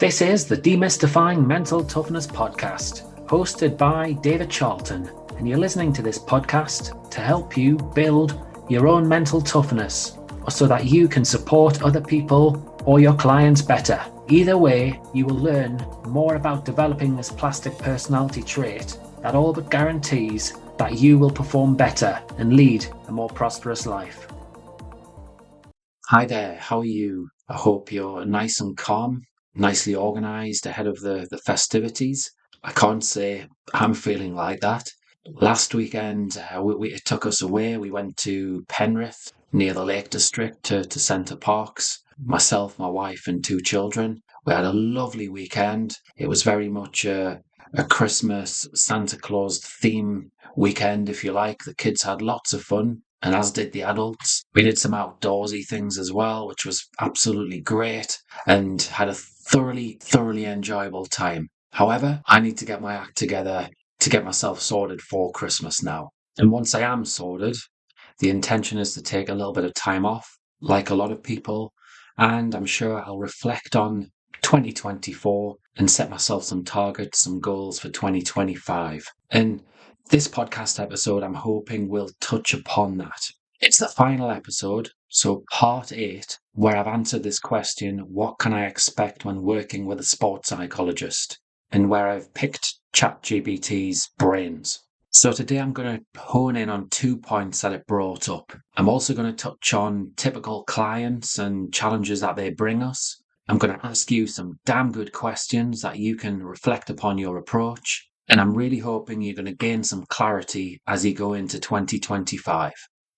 This is the Demystifying Mental Toughness podcast, hosted by David Charlton, and you're listening to this podcast to help you build your own mental toughness, so that you can support other people or your clients better. Either way, you will learn more about developing this plastic personality trait that all but guarantees that you will perform better and lead a more prosperous life. Hi there, how are you? I hope you're nice and calm, nicely organised ahead of the festivities. I can't say I'm feeling like that. Last weekend, it took us away. We went to Penrith, near the Lake District, to Centre Parks. Myself, my wife and 2 children. We had a lovely weekend. It was very much a Christmas, Santa Claus theme weekend, if you like. The kids had lots of fun, and as did the adults. We did some outdoorsy things as well, which was absolutely great, and had a thoroughly enjoyable time. However, I need to get my act together to get myself sorted for Christmas now. And once I am sorted, the intention is to take a little bit of time off, like a lot of people, and I'm sure I'll reflect on 2024 and set myself some targets, some goals for 2025. And this podcast episode, I'm hoping, will touch upon that. It's the final episode, so part 8, where I've answered this question, what can I expect when working with a sports psychologist? And where I've picked ChatGPT's brains. So today I'm going to hone in on 2 points that it brought up. I'm also going to touch on typical clients and challenges that they bring us. I'm going to ask you some damn good questions that you can reflect upon your approach. And I'm really hoping you're going to gain some clarity as you go into 2025.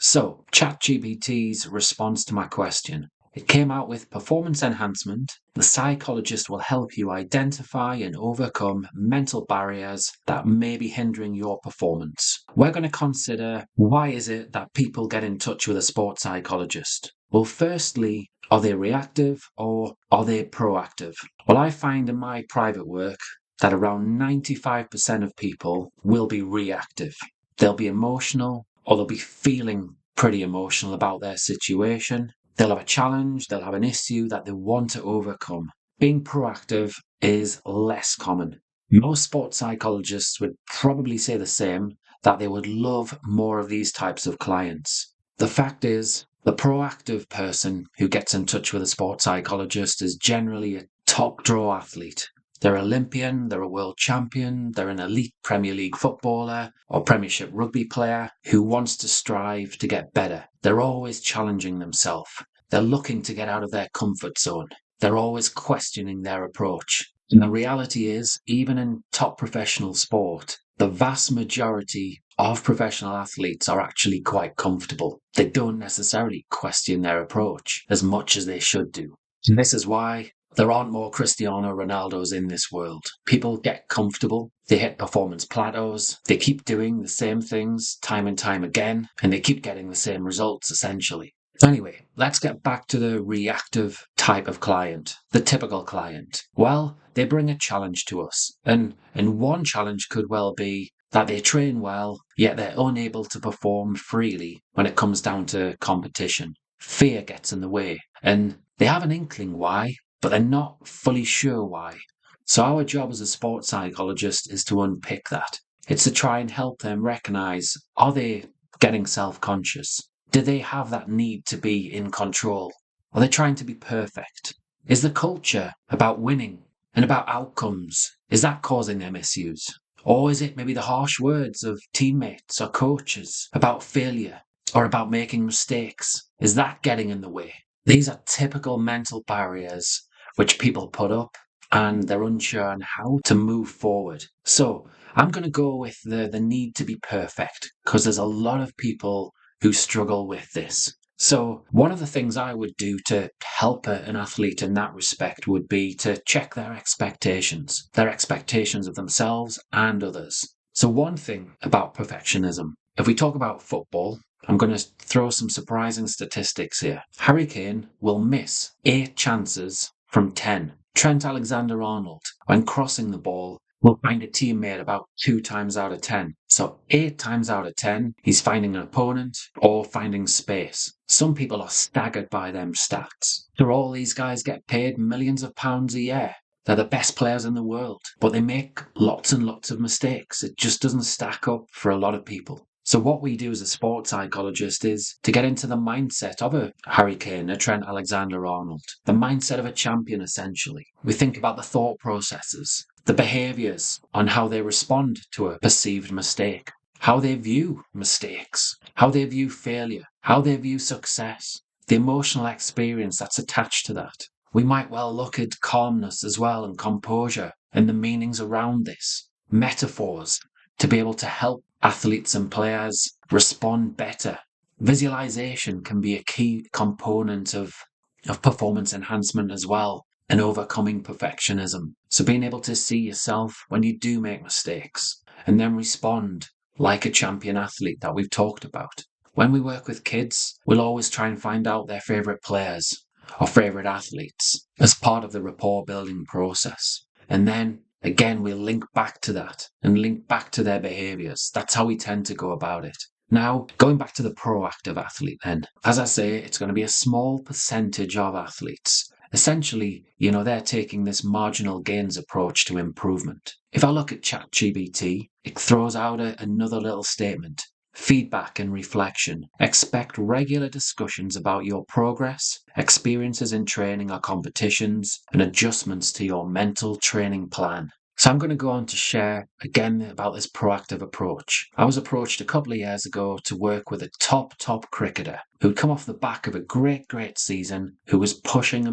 So, ChatGPT's response to my question. It came out with Performance Enhancement. The psychologist will help you identify and overcome mental barriers that may be hindering your performance. We're going to consider, why is it that people get in touch with a sports psychologist? Well, firstly, are they reactive or are they proactive? Well, I find in my private work that around 95% of people will be reactive. They'll be emotional, or they'll be feeling pretty emotional about their situation. They'll have a challenge, they'll have an issue that they want to overcome. Being proactive is less common. Most sports psychologists would probably say the same, that they would love more of these types of clients. The fact is, the proactive person who gets in touch with a sports psychologist is generally a top draw athlete. They're Olympian, they're a world champion, they're an elite Premier League footballer or Premiership rugby player who wants to strive to get better. They're always challenging themselves. They're looking to get out of their comfort zone. They're always questioning their approach. And the reality is, even in top professional sport, the vast majority of professional athletes are actually quite comfortable. They don't necessarily question their approach as much as they should do. And this is why there aren't more Cristiano Ronaldos in this world. People get comfortable, they hit performance plateaus, they keep doing the same things time and time again, and they keep getting the same results essentially. Anyway, let's get back to the reactive type of client, the typical client. Well, they bring a challenge to us, and one challenge could well be that they train well, yet they're unable to perform freely when it comes down to competition. Fear gets in the way, and they have an inkling why, but they're not fully sure why. So our job as a sports psychologist is to unpick that. It's to try and help them recognise, are they getting self-conscious? Do they have that need to be in control? Are they trying to be perfect? Is the culture about winning and about outcomes? Is that causing them issues? Or is it maybe the harsh words of teammates or coaches about failure or about making mistakes? Is that getting in the way? These are typical mental barriers which people put up, and they're unsure on how to move forward. So I'm going to go with the need to be perfect, because there's a lot of people who struggle with this. So one of the things I would do to help an athlete in that respect would be to check their expectations of themselves and others. So one thing about perfectionism, if we talk about football, I'm going to throw some surprising statistics here. Harry Kane will miss 8 chances from 10. Trent Alexander-Arnold, when crossing the ball, will find a teammate about 2 times out of 10. So 8 times out of 10, he's finding an opponent or finding space. Some people are staggered by them stats. Do all these guys get paid millions of pounds a year? They're the best players in the world, but they make lots and lots of mistakes. It just doesn't stack up for a lot of people. So what we do as a sports psychologist is to get into the mindset of a Harry Kane, a Trent Alexander-Arnold, the mindset of a champion, essentially. We think about the thought processes, the behaviours on how they respond to a perceived mistake, how they view mistakes, how they view failure, how they view success, the emotional experience that's attached to that. We might well look at calmness as well and composure and the meanings around this, metaphors to be able to help athletes and players respond better. Visualization can be a key component of performance enhancement as well, and overcoming perfectionism. So being able to see yourself when you do make mistakes and then respond like a champion athlete that we've talked about. When we work with kids, we'll always try and find out their favourite players or favourite athletes as part of the rapport building process. And then again, we'll link back to that and link back to their behaviours. That's how we tend to go about it. Now, going back to the proactive athlete then, as I say, it's going to be a small percentage of athletes. Essentially, they're taking this marginal gains approach to improvement. If I look at ChatGPT, it throws out another little statement. Feedback and reflection. Expect regular discussions about your progress, experiences in training or competitions, and adjustments to your mental training plan. So I'm going to go on to share again about this proactive approach. I was approached a couple of years ago to work with a top cricketer who'd come off the back of a great season, who was pushing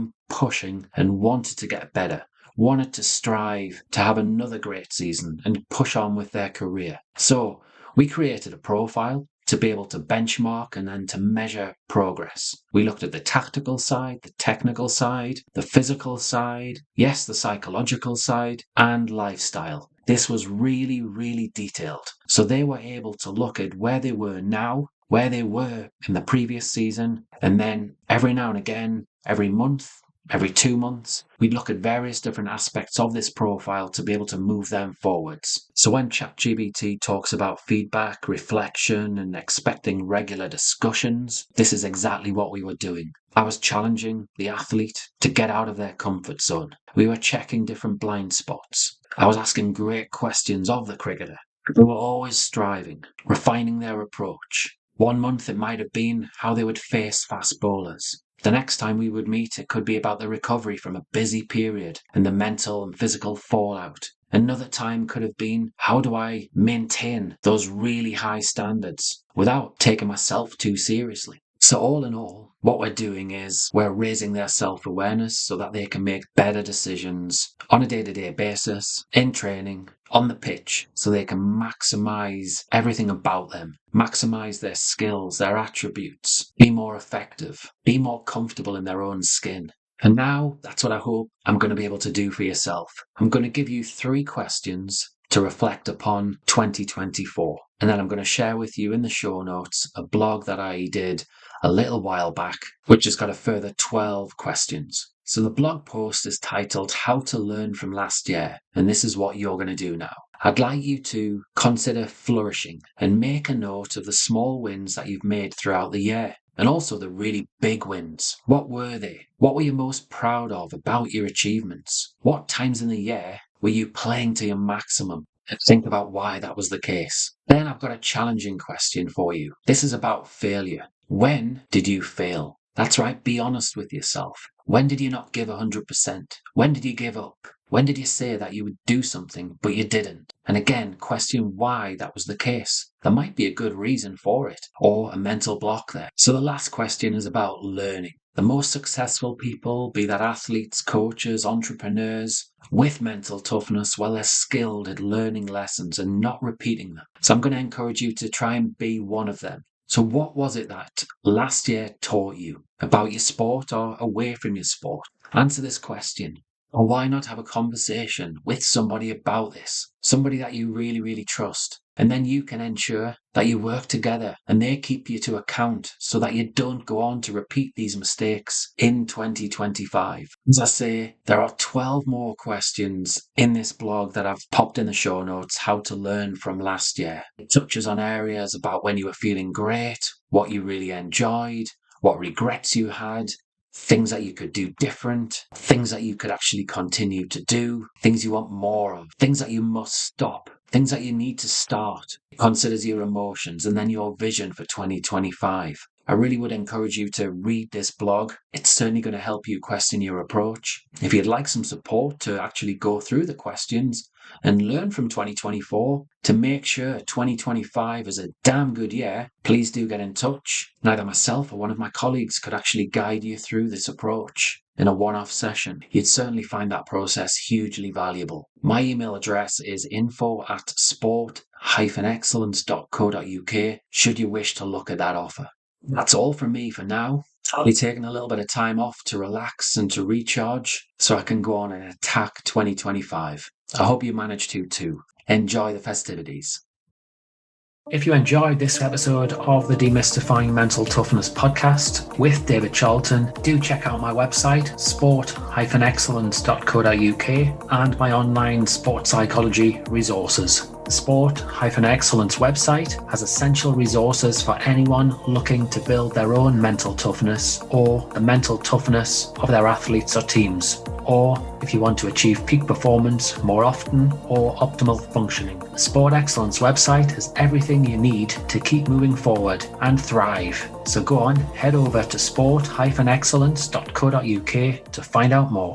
and wanted to get better, wanted to strive to have another great season and push on with their career. So we created a profile to be able to benchmark and then to measure progress. We looked at the tactical side, the technical side, the physical side, yes, the psychological side, and lifestyle. This was really, really detailed. So they were able to look at where they were now, where they were in the previous season, and then every now and again, every month, every 2 months, we'd look at various different aspects of this profile to be able to move them forwards. So when ChatGPT talks about feedback, reflection, and expecting regular discussions, this is exactly what we were doing. I was challenging the athlete to get out of their comfort zone. We were checking different blind spots. I was asking great questions of the cricketer. They were always striving, refining their approach. 1 month it might have been how they would face fast bowlers. The next time we would meet, it could be about the recovery from a busy period and the mental and physical fallout. Another time could have been, how do I maintain those really high standards without taking myself too seriously? So all in all, what we're doing is we're raising their self-awareness so that they can make better decisions on a day-to-day basis, in training, on the pitch, so they can maximise everything about them, maximise their skills, their attributes, be more effective, be more comfortable in their own skin. And now, that's what I hope I'm going to be able to do for yourself. I'm going to give you 3 questions to reflect upon 2024. And then I'm going to share with you in the show notes a blog that I did a little while back, which has got a further 12 questions. So the blog post is titled How to Learn from Last Year, and this is what you're going to do now. I'd like you to consider flourishing and make a note of the small wins that you've made throughout the year, and also the really big wins. What were they? What were you most proud of about your achievements? What times in the year were you playing to your maximum? And think about why that was the case. Then I've got a challenging question for you. This is about failure. When did you fail? That's right, be honest with yourself. When did you not give 100%? When did you give up? When did you say that you would do something, but you didn't? And again, question why that was the case. There might be a good reason for it, or a mental block there. So the last question is about learning. The most successful people, be that athletes, coaches, entrepreneurs, with mental toughness, well, they're skilled at learning lessons and not repeating them. So I'm going to encourage you to try and be one of them. So what was it that last year taught you about your sport or away from your sport? Answer this question. Or why not have a conversation with somebody about this? Somebody that you really, really trust. And then you can ensure that you work together and they keep you to account so that you don't go on to repeat these mistakes in 2025. As I say, there are 12 more questions in this blog that I've popped in the show notes, how to learn from last year. It touches on areas about when you were feeling great, what you really enjoyed, what regrets you had, things that you could do different, things that you could actually continue to do, things you want more of, things that you must stop, things that you need to start. It considers your emotions and then your vision for 2025. I really would encourage you to read this blog. It's certainly going to help you question your approach. If you'd like some support to actually go through the questions and learn from 2024 to make sure 2025 is a damn good year, please do get in touch. Neither myself or one of my colleagues could actually guide you through this approach in a one-off session. You'd certainly find that process hugely valuable. My email address is info@sport-excellence.co.uk should you wish to look at that offer. That's all from me for now. I'll be taking a little bit of time off to relax and to recharge so I can go on and attack 2025. I hope you manage to too. Enjoy the festivities. If you enjoyed this episode of the Demystifying Mental Toughness podcast with David Charlton, do check out my website, sport-excellence.co.uk, and my online sport psychology resources. The Sport-Excellence website has essential resources for anyone looking to build their own mental toughness or the mental toughness of their athletes or teams, or if you want to achieve peak performance more often or optimal functioning. The Sport Excellence website has everything you need to keep moving forward and thrive. So go on, head over to sport-excellence.co.uk to find out more.